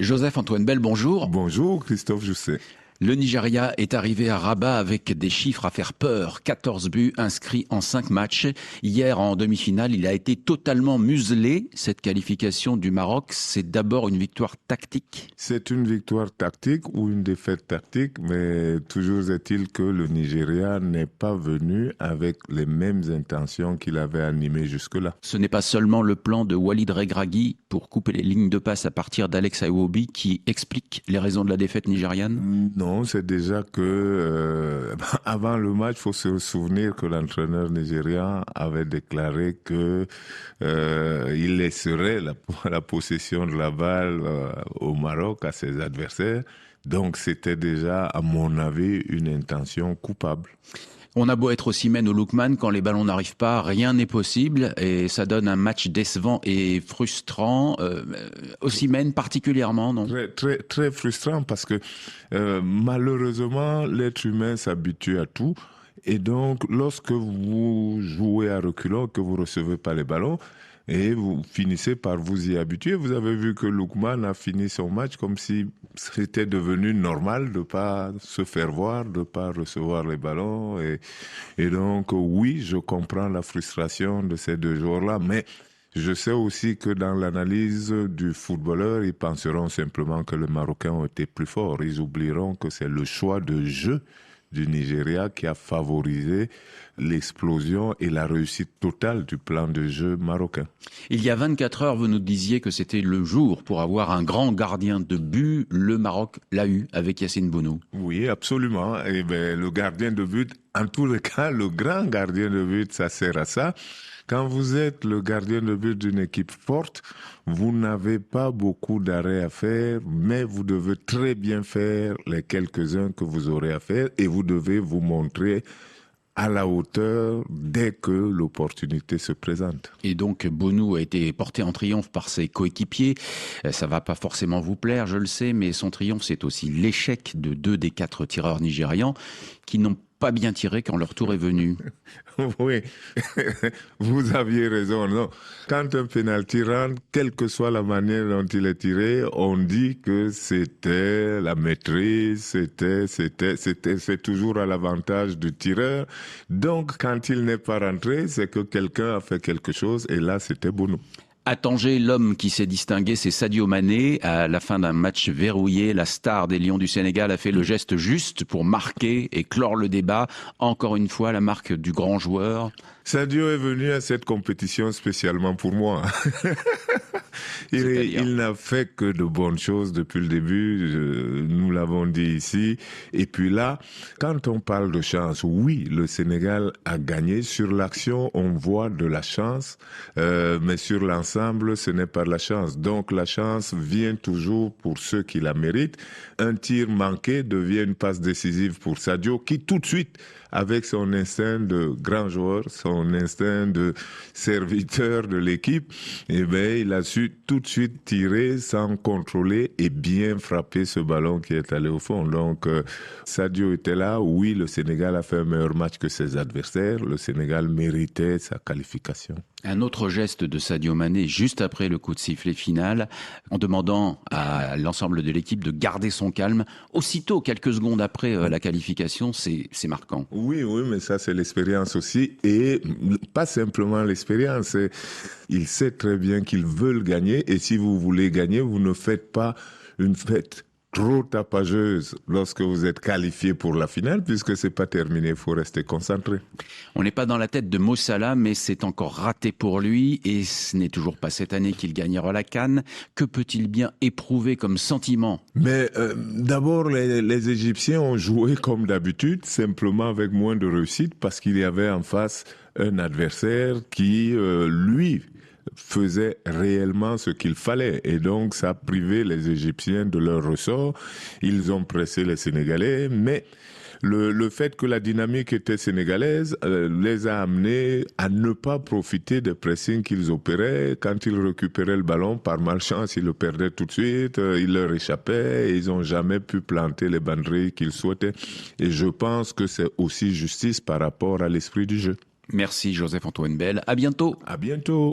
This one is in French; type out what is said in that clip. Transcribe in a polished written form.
Joseph-Antoine Bell, bonjour. Bonjour Christophe Jousset. Le Nigeria est arrivé à Rabat avec des chiffres à faire peur. 14 buts inscrits en 5 matchs. Hier, en demi-finale, il a été totalement muselé. Cette qualification du Maroc, c'est d'abord une victoire tactique. C'est une victoire tactique ou une défaite tactique, mais toujours est-il que le Nigeria n'est pas venu avec les mêmes intentions qu'il avait animées jusque-là. Ce n'est pas seulement le plan de Walid Regragui pour couper les lignes de passe à partir d'Alex Iwobi qui explique les raisons de la défaite nigériane. Non, c'est déjà que avant le match, il faut se souvenir que l'entraîneur nigérian avait déclaré que il laisserait la possession de la balle au Maroc à ses adversaires. Donc c'était déjà, à mon avis, une intention coupable. On a beau être Osimhen ou Lookman, quand les ballons n'arrivent pas, rien n'est possible et ça donne un match décevant et frustrant. Osimhen particulièrement, non ? Très frustrant parce que malheureusement, l'être humain s'habitue à tout. Et donc, lorsque vous jouez à reculons, que vous recevez pas les ballons, et vous finissez par vous y habituer. Vous avez vu que Lookman a fini son match comme si c'était devenu normal de pas se faire voir, de pas recevoir les ballons. Et donc, oui, je comprends la frustration de ces deux joueurs-là, mais je sais aussi que dans l'analyse du footballeur, ils penseront simplement que les Marocains ont été plus forts. Ils oublieront que c'est le choix de jeu du Nigeria qui a favorisé l'explosion et la réussite totale du plan de jeu marocain. Il y a 24 heures, vous nous disiez que c'était le jour pour avoir un grand gardien de but. Le Maroc l'a eu avec Yassine Bounou. Oui, absolument. Et ben, le gardien de but, en tous les cas, le grand gardien de but, ça sert à ça. Quand vous êtes le gardien de but d'une équipe forte, vous n'avez pas beaucoup d'arrêts à faire, mais vous devez très bien faire les quelques-uns que vous aurez à faire et vous devez vous montrer à la hauteur dès que l'opportunité se présente. Et donc Bounou a été porté en triomphe par ses coéquipiers. Ça va pas forcément vous plaire, je le sais, mais son triomphe, c'est aussi l'échec de 2 des 4 tireurs nigérians qui n'ont pas bien tiré quand leur tour est venu. Oui, vous aviez raison. Non. Quand un pénalty rentre, quelle que soit la manière dont il est tiré, on dit que c'était la maîtrise, c'est toujours à l'avantage du tireur. Donc, quand il n'est pas rentré, c'est que quelqu'un a fait quelque chose et là, c'était Bounou. À Tanger, l'homme qui s'est distingué, c'est Sadio Mané. À la fin d'un match verrouillé, la star des Lions du Sénégal a fait le geste juste pour marquer et clore le débat. Encore une fois, la marque du grand joueur. Sadio est venu à cette compétition spécialement pour moi. Il n'a fait que de bonnes choses depuis le début, nous l'avons dit ici. Et puis là, quand on parle de chance, oui, le Sénégal a gagné. Sur l'action, on voit de la chance, mais sur l'ensemble, ce n'est pas de la chance. Donc la chance vient toujours pour ceux qui la méritent. Un tir manqué devient une passe décisive pour Sadio, qui tout de suite, avec son instinct de grand joueur, son instinct de serviteur de l'équipe, eh ben, il a su tout de suite tirer sans contrôler et bien frapper ce ballon qui est allé au fond. Donc, Sadio était là. Oui, le Sénégal a fait un meilleur match que ses adversaires. Le Sénégal méritait sa qualification. Un autre geste de Sadio Mané juste après le coup de sifflet final, en demandant à l'ensemble de l'équipe de garder son calme. Aussitôt, quelques secondes après la qualification, c'est marquant. Oui, mais ça c'est l'expérience aussi. Et pas simplement l'expérience. Il sait très bien qu'ils veulent gagner. Et si vous voulez gagner, vous ne faites pas une fête trop tapageuse lorsque vous êtes qualifié pour la finale, puisque c'est pas terminé, il faut rester concentré. On n'est pas dans la tête de Mo Salah, mais c'est encore raté pour lui, et ce n'est toujours pas cette année qu'il gagnera la CAN. Que peut-il bien éprouver comme sentiment ? Mais d'abord, les Égyptiens ont joué comme d'habitude, simplement avec moins de réussite, parce qu'il y avait en face un adversaire qui, lui, faisait réellement ce qu'il fallait. Et donc, ça a privé les Égyptiens de leur ressort. Ils ont pressé les Sénégalais, mais le fait que la dynamique était sénégalaise les a amenés à ne pas profiter des pressings qu'ils opéraient. Quand ils récupéraient le ballon, par malchance, ils le perdaient tout de suite, il leur échappait et ils n'ont jamais pu planter les banderilles qu'ils souhaitaient. Et je pense que c'est aussi justice par rapport à l'esprit du jeu. Merci Joseph-Antoine Bell. À bientôt. À bientôt.